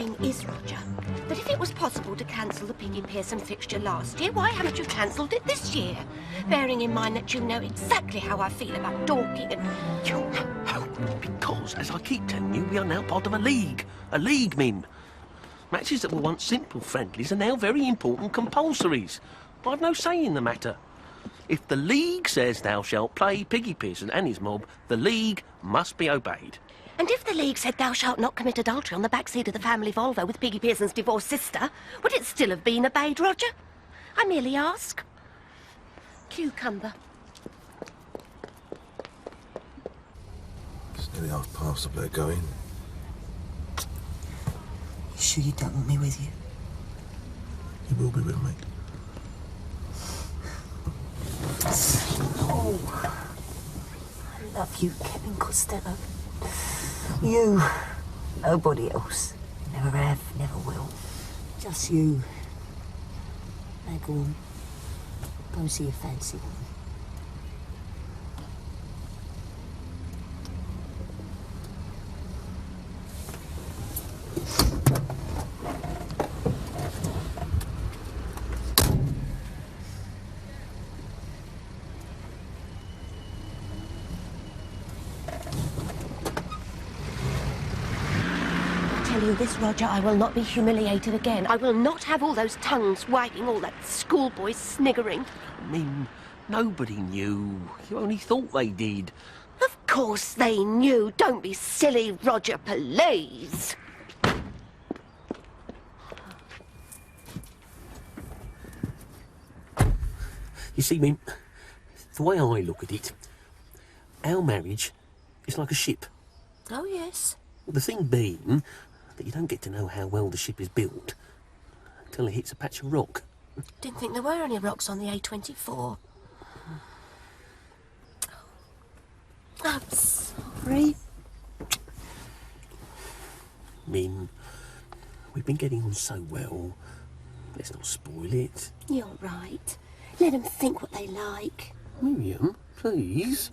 thing is, Roger, that if it was possible to cancel the Piggy Pearson fixture last year, why haven't you cancelled it this year? Bearing in mind that you know exactly how I feel about Dorking and... Because, as I keep telling you, we are now part of a league. A league, Mim. Matches that were once simple friendlies are now very important compulsories. I've no say in the matter. If the league says thou shalt play Piggy Pearson and his mob, the league must be obeyed. And if the league said thou shalt not commit adultery on the backseat of the family Volvo with Piggy Pearson's divorced sister, would it still have been obeyed, Roger? I merely ask. Cucumber. It's nearly past. I better go in. You sure you don't want me with you? You will be with me. Oh, I love you, Kevin Costello. You, nobody else. Never have, never will. Just you. Now go on. Go and see your fancy woman. This, Roger, I will not be humiliated again. I will not have all those tongues wagging, all that schoolboy sniggering. I mean, nobody knew. You only thought they did. Of course they knew. Don't be silly, Roger, please. You see, Mim, the way I look at it, our marriage is like a ship. Oh, yes. Well, the thing being that you don't get to know how well the ship is built until it hits a patch of rock. Didn't think there were any rocks on the A24. I'm sorry. Mim, we've been getting on so well. Let's not spoil it. You're right. Let them think what they like. Miriam, please.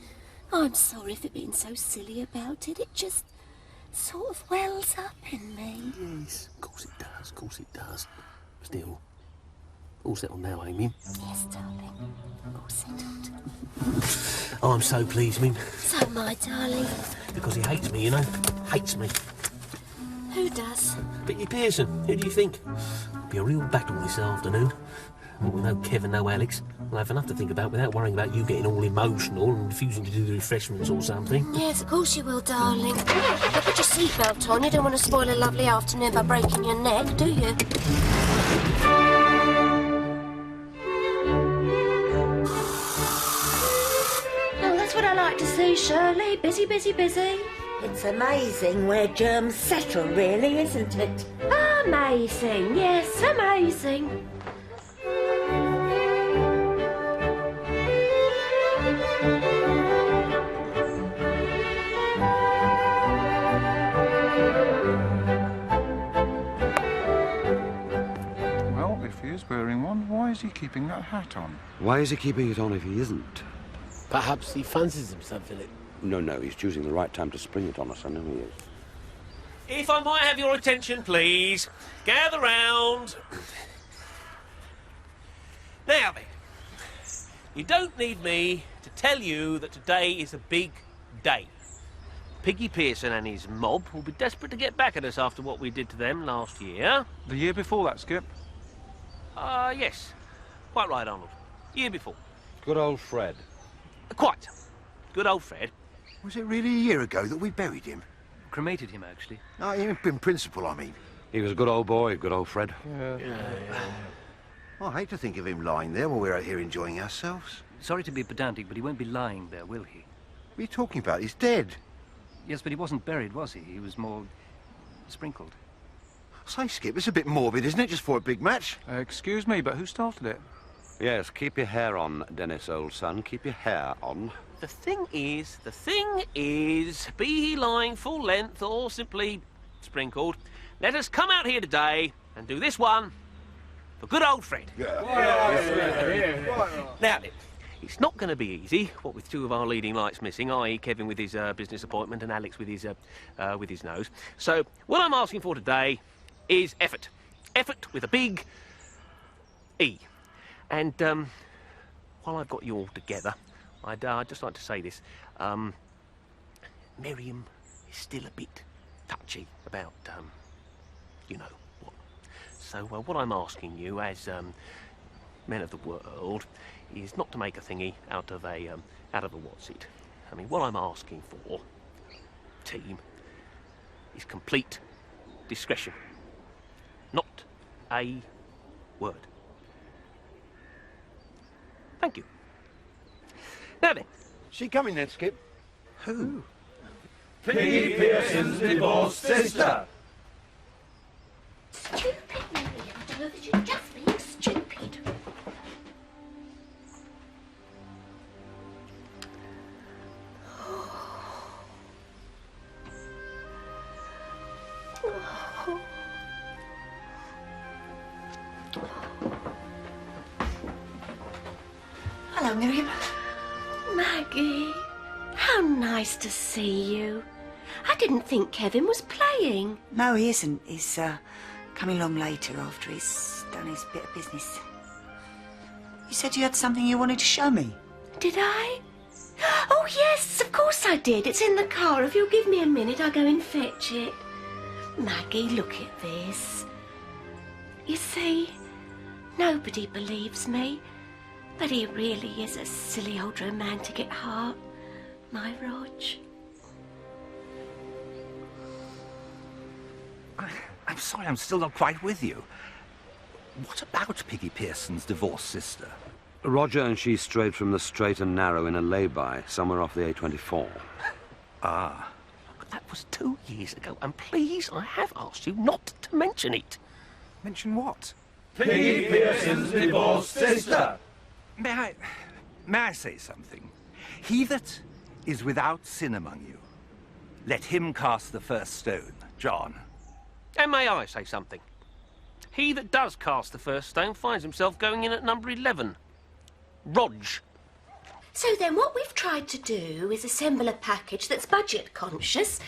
I'm sorry for being so silly about it. It just sort of wells up in me. Yes, of course it does, of course it does. Still, all settled now, eh, Mim? Yes, darling. All settled. Oh, I'm so pleased, Mim. So, my darling. Because he hates me, you know. Hates me. Who does? Piggy Pearson. Who do you think? It'll be a real battle this afternoon. Well, with no Kevin, no Alex, we'll have enough to think about without worrying about you getting all emotional and refusing to do the refreshments or something. Yes, of course you will, darling. But put your seatbelt on. You don't want to spoil a lovely afternoon by breaking your neck, do you? Oh, that's what I like to see, Shirley. Busy, busy, busy. It's amazing where germs settle, really, isn't it? Amazing, yes, amazing. Well, if he is wearing one, why is he keeping that hat on? Why is he keeping it on if he isn't? Perhaps he fancies himself in it. No, he's choosing the right time to spring it on us. I know he is. If I might have your attention, please. Gather round. Now then, you don't need me to tell you that today is a big day. Piggy Pearson and his mob will be desperate to get back at us after what we did to them last year. The year before that, Skip? Yes. Quite right, Arnold. Year before. Good old Fred. Quite. Good old Fred. Was it really a year ago that we buried him? Cremated him, actually. No, in principle, I mean. He was a good old boy, good old Fred. I hate to think of him lying there while we're out here enjoying ourselves. Sorry to be pedantic, but he won't be lying there, will he? What are you talking about? He's dead. Yes, but he wasn't buried, was he? He was more sprinkled. Say, Skip, it's a bit morbid, isn't it, just for a big match? Excuse me, but who started it? Yes, keep your hair on, Dennis, old son. Keep your hair on. The thing is, be he lying full length or simply sprinkled, let us come out here today and do this one for good old Fred. Now then, it's not going to be easy, what with two of our leading lights missing, i.e. Kevin with his business appointment and Alex with his nose. So, what I'm asking for today is effort. Effort with a big E. And while I've got you all together, I'd just like to say this. Miriam is still a bit touchy about, you know what. So what I'm asking you as men of the world is not to make a thingy out of a what's it. I mean, what I'm asking for, team, is complete discretion. Not a word. Thank you. Now then. She coming then, Skip? Who? Piggy Pearson's divorced sister. Stupid, Mary. I know that you're just being stupid. Hello, Miriam. Maggie, how nice to see you. I didn't think Kevin was playing. No, he isn't. He's coming along later after he's done his bit of business. You said you had something you wanted to show me. Did I? Oh, yes, of course I did. It's in the car. If you'll give me a minute, I'll go and fetch it. Maggie, look at this. You see, nobody believes me, but he really is a silly old romantic at heart, my Rog. I'm sorry, I'm still not quite with you. What about Piggy Pearson's divorced sister? Roger and she strayed from the straight and narrow in a lay-by somewhere off the A24. Ah. But that was 2 years ago, and please, I have asked you not to mention it. Mention what? Piggy Pearson's divorced sister. May I say something? He that is without sin among you, let him cast the first stone. John. And may I say something? He that does cast the first stone finds himself going in at number 11. Rog. So then what we've tried to do is assemble a package that's budget conscious,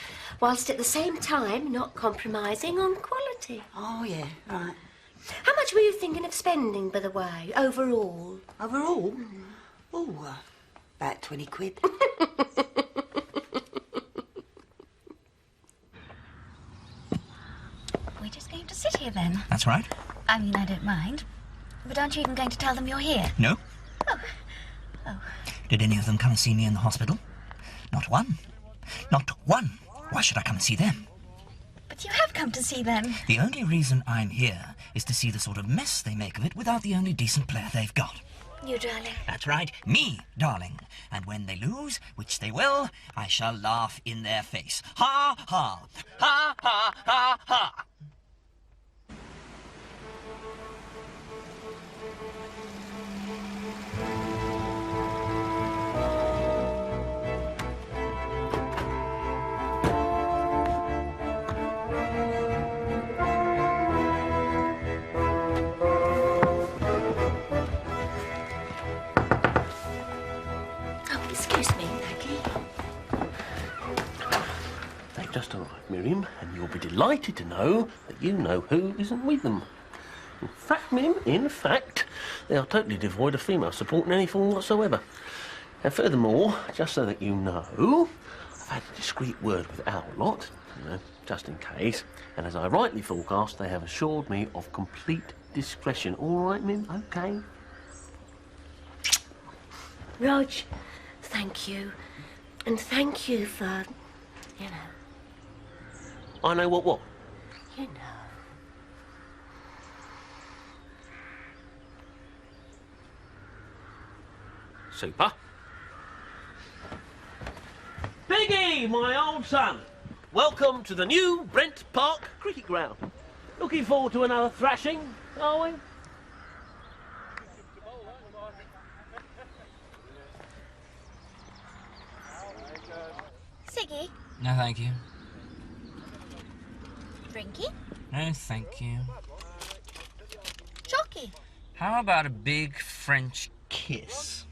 whilst at the same time not compromising on quality. Oh, yeah, right. How much were you thinking of spending, by the way, overall? Overall? Oh, about 20 quid. We're just going to sit here then. That's right. I mean, I don't mind. But aren't you even going to tell them you're here? No. Oh. Oh. Did any of them come and see me in the hospital? Not one. Not one. Why should I come and see them? But you have come to see them. The only reason I'm here is to see the sort of mess they make of it without the only decent player they've got. You, darling. That's right, me, darling. And when they lose, which they will, I shall laugh in their face. Ha, ha, ha, ha, ha, ha. Excuse me, Maggie. They've just arrived, Miriam, and you'll be delighted to know that you know who isn't with them. In fact, Miriam, in fact, they are totally devoid of female support in any form whatsoever. And furthermore, just so that you know, I've had a discreet word with our lot, you know, just in case, and as I rightly forecast, they have assured me of complete discretion. All right, Mim? Okay? Rog, thank you. And thank you for, you know. I know what? You know. Super. Piggy, my old son. Welcome to the new Brent Park cricket ground. Looking forward to another thrashing, are we? Siggy? No, thank you. Drinky? No, thank you. Jockey? How about a big French kiss?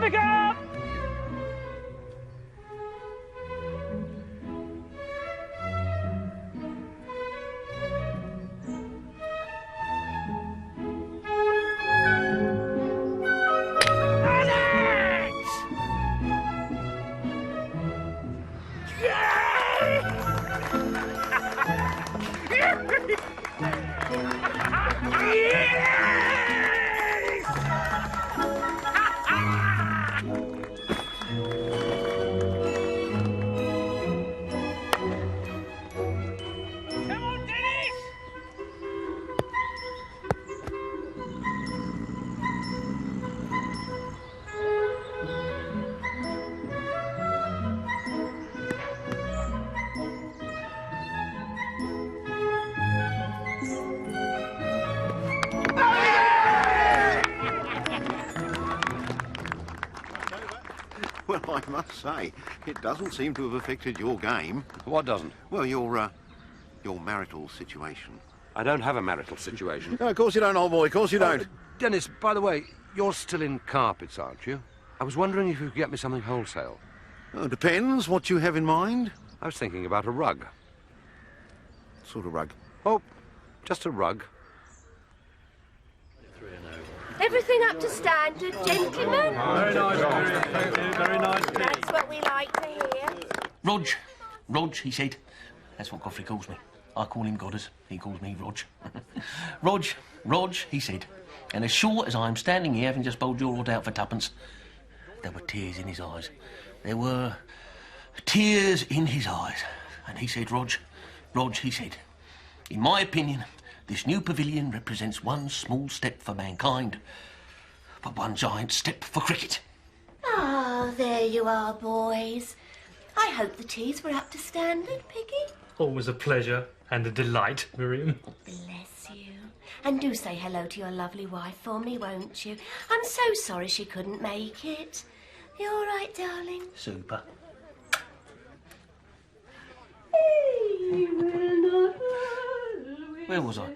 pick up! Well, I must say, it doesn't seem to have affected your game. What doesn't? Well, your marital situation. I don't have a marital situation. No, of course you don't, old boy, of course you don't. Dennis, by the way, you're still in carpets, aren't you? I was wondering if you could get me something wholesale. Oh, depends what you have in mind. I was thinking about a rug. Sort of rug? Oh, just a rug. Everything up to standard, gentlemen? Very nice, Miriam. Thank you. Very nice. That's what we like to hear. Rog, he said. That's what Godfrey calls me. I call him Godders. He calls me Rog. Rog, he said. And as sure as I'm standing here having just bowled your rod out for twopence, there were tears in his eyes. There were tears in his eyes. And he said, Rog, he said, in my opinion, this new pavilion represents one small step for mankind, but one giant step for cricket. Ah, there you are, boys. I hope the teas were up to standard, Piggy. Always a pleasure and a delight, Miriam. Bless you. And do say hello to your lovely wife for me, won't you? I'm so sorry she couldn't make it. You all right, darling? Super. Where was I?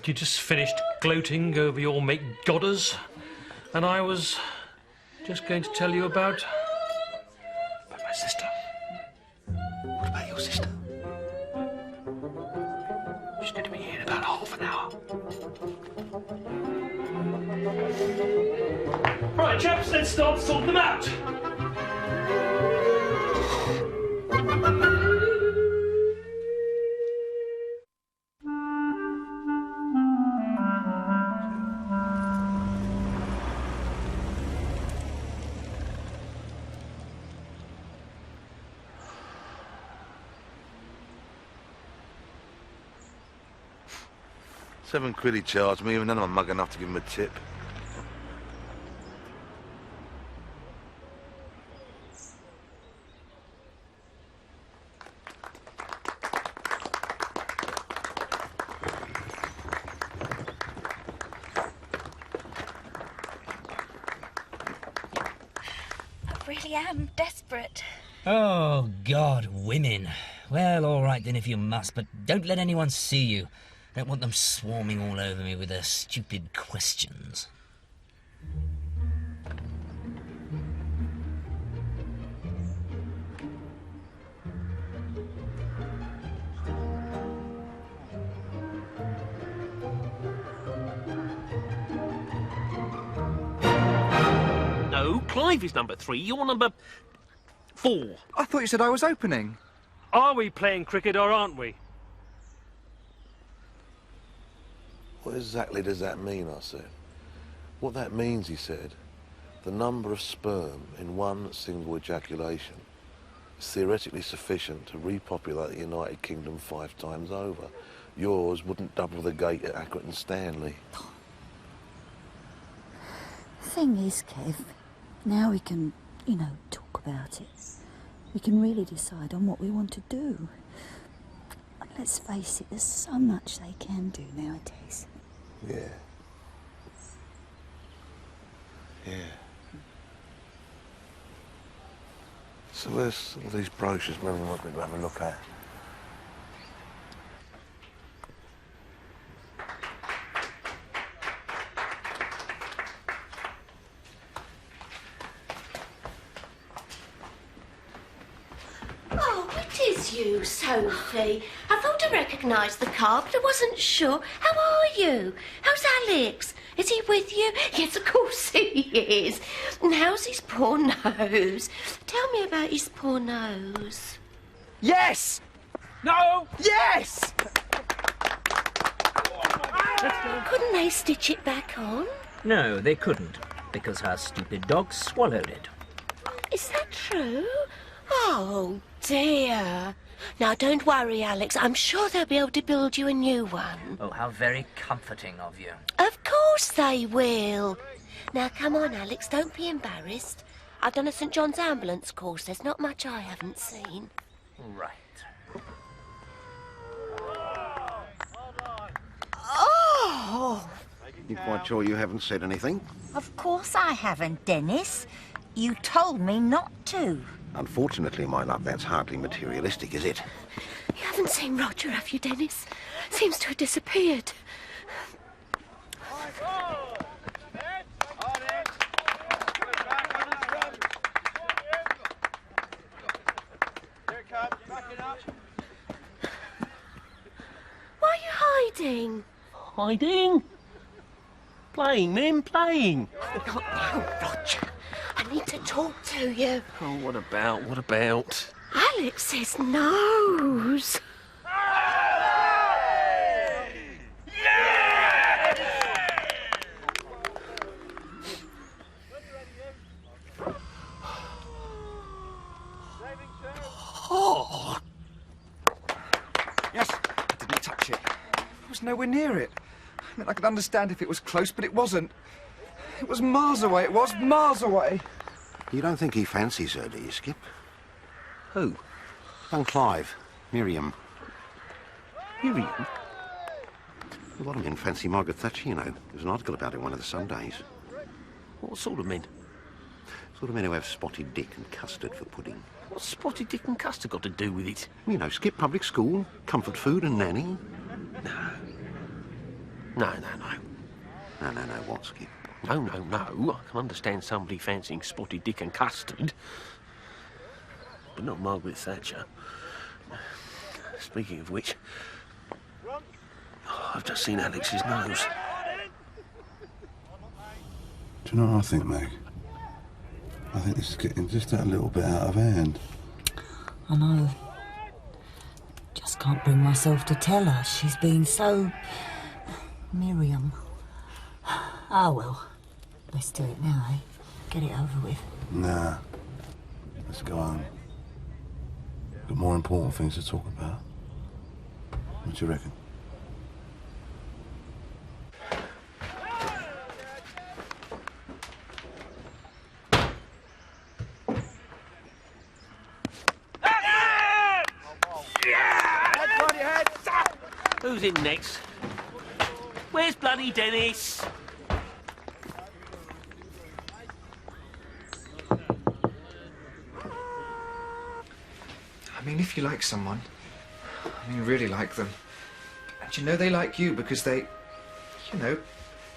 You just finished gloating over your mate Godders, and I was just going to tell you about my sister. What about your sister? She's going to be here in about half an hour. Right, chaps, let's start to sort them out. £7 he charged me, even then I'm mug enough to give him a tip. I really am desperate. Oh, God, women. Well, all right then if you must, but don't let anyone see you. Don't want them swarming all over me with their stupid questions. No, Clive is number 3. You're number 4. I thought you said I was opening. Are we playing cricket or aren't we? What exactly does that mean, I said. What that means, he said, the number of sperm in one single ejaculation is theoretically sufficient to repopulate the United Kingdom 5 times over. Yours wouldn't double the gate at Accrington Stanley. The thing is, Kev, now we can, talk about it. We can really decide on what we want to do. And let's face it, there's so much they can do nowadays. Yeah. Yeah. So there's all these brochures Mary wants me to have a look at. it's you, Sophie. I thought I recognised the car, but I wasn't sure. How are you? How's Alex? Is he with you? Yes, of course he is. And how's his poor nose? Tell me about his poor nose. Yes! No! Yes! Couldn't they stitch it back on? No, they couldn't, because her stupid dog swallowed it. Is that true? Oh, dear. Now, don't worry, Alex. I'm sure they'll be able to build you a new one. Oh, how very comforting of you. Of course they will. Now, come on, Alex. Don't be embarrassed. I've done a St. John's ambulance course. There's not much I haven't seen. Right. Oh! You quite sure you haven't said anything? Of course I haven't, Dennis. You told me not to. Unfortunately, my love, that's hardly materialistic, is it? You haven't seen Roger, have you, Dennis? Seems to have disappeared. Why are you hiding? Hiding? Playing, Mim, playing. Not now, Roger. I need to talk to you. Oh, what about, what about? Alex's nose. Oh! Yes, I didn't touch it. I was nowhere near it. I mean, I could understand if it was close, but it wasn't. It was miles away, it was miles away. You don't think he fancies her, do you, Skip? Who? Young Clive. Miriam. Miriam? A lot of men fancy Margaret Thatcher, you know. There's an article about it in one of the Sundays. What sort of men? Sort of men who have spotted dick and custard for pudding. What's spotted dick and custard got to do with it? You know, Skip, public school, comfort food and nanny. No, No, what, Skip? No. I can understand somebody fancying spotted dick and custard. But not Margaret Thatcher. Speaking of which, I've just seen Alex's nose. Do you know what I think, Meg? I think this is getting just that little bit out of hand. I know. Just can't bring myself to tell her. She's been so... Miriam. Oh, well. Let's do it now, eh? Get it over with. Nah. Let's go home. Got more important things to talk about. What do you reckon? Who's in next? Where's bloody Dennis? I mean, if you like someone, really like them, and you know they like you because they,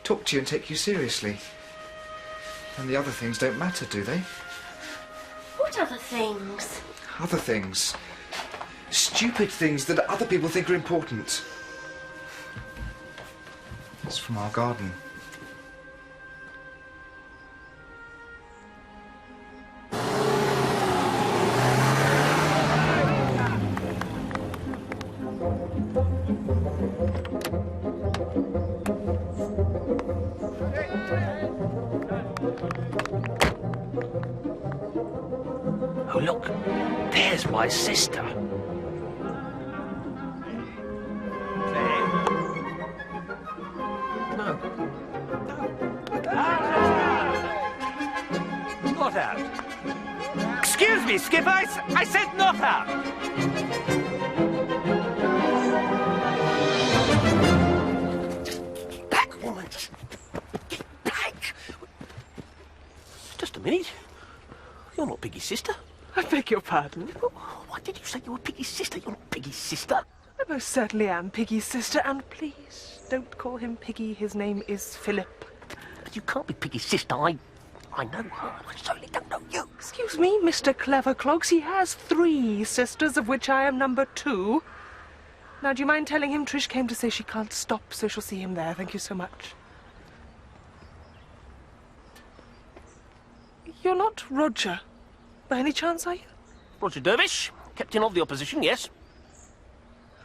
talk to you and take you seriously, then the other things don't matter, do they? What other things? Other things. Stupid things that other people think are important. It's from our garden. Oh, look. There's my sister. Not out. Excuse me, Skipper. I said not out. Back, woman. Get back. Just a minute. You're not Piggy's sister. I beg your pardon? Why did you say you were Piggy's sister? You're not Piggy's sister. I most certainly am Piggy's sister, and please don't call him Piggy. His name is Philip. You can't be Piggy's sister. I I know her. I certainly don't know you. Excuse me, Mr. Clever Clogs. He has 3 sisters, of which I am number 2. Now, do you mind telling him Trish came to say she can't stop, so she'll see him there. Thank you so much. You're not Roger, by any chance, are you? Roger Dervish, captain of the opposition, yes.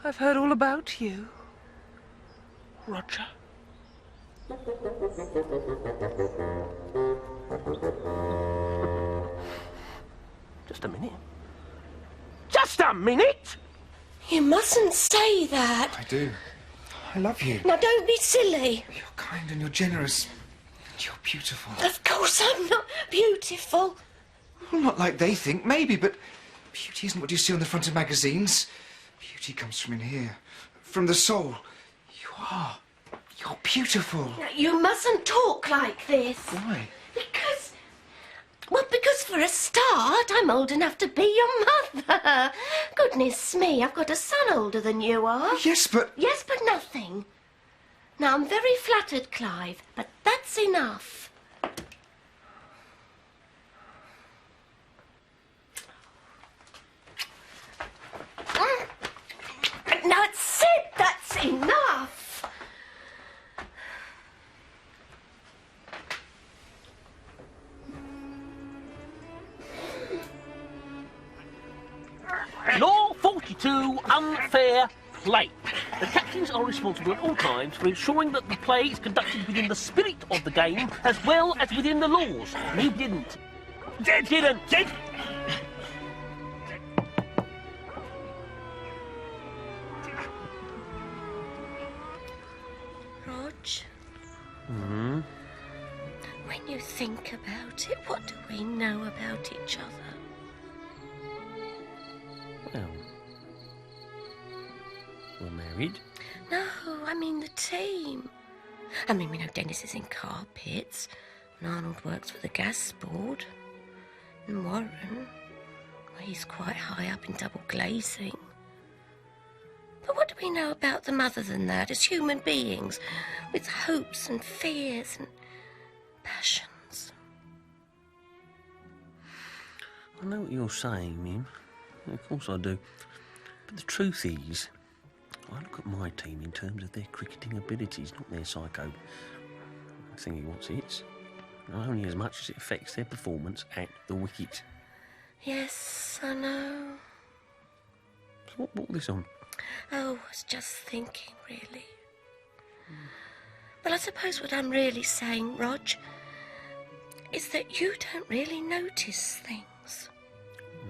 I've heard all about you, Roger. Just a minute. Just a minute! You mustn't say that. I do. I love you. Now, don't be silly. You're kind and you're generous. You're beautiful. Of course I'm not beautiful. Well, not like they think, maybe, but beauty isn't what you see on the front of magazines. Beauty comes from in here, from the soul. You are. You're beautiful. You mustn't talk like this. Why? Because for a start, I'm old enough to be your mother. Goodness me, I've got a son older than you are. Yes, but... Yes, but nothing. Now, I'm very flattered, Clive, but that's enough. Now, it's it. That's enough. Law 42, unfair play. The captains are responsible at all times for ensuring that the play is conducted within the spirit of the game as well as within the laws. You didn't. Did. Rog, Hmm? when you think about it, what do we know about each other? Well, we're married. No, I mean the team. I mean, we know Dennis is in carpets, and Arnold works for the gas board, and Warren, well, he's quite high up in double glazing. But what do we know about them other than that, as human beings, with hopes and fears and passions? I know what you're saying, Mim. Of course I do. But the truth is, I look at my team in terms of their cricketing abilities, not their psycho thingy what's its. Only as much as it affects their performance at the wicket. Yes, I know. So what brought this on? Oh, I was just thinking, really. But I suppose what I'm really saying, Rog, is that you don't really notice things.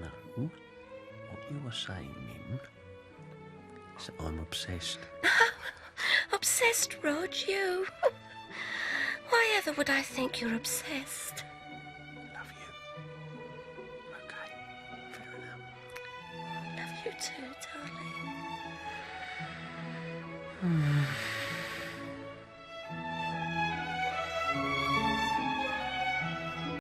No. What you were saying, Mim, is that I'm obsessed. Obsessed, Rog, you? Why ever would I think you're obsessed? Love you. Okay, fair enough. Love you too, darling.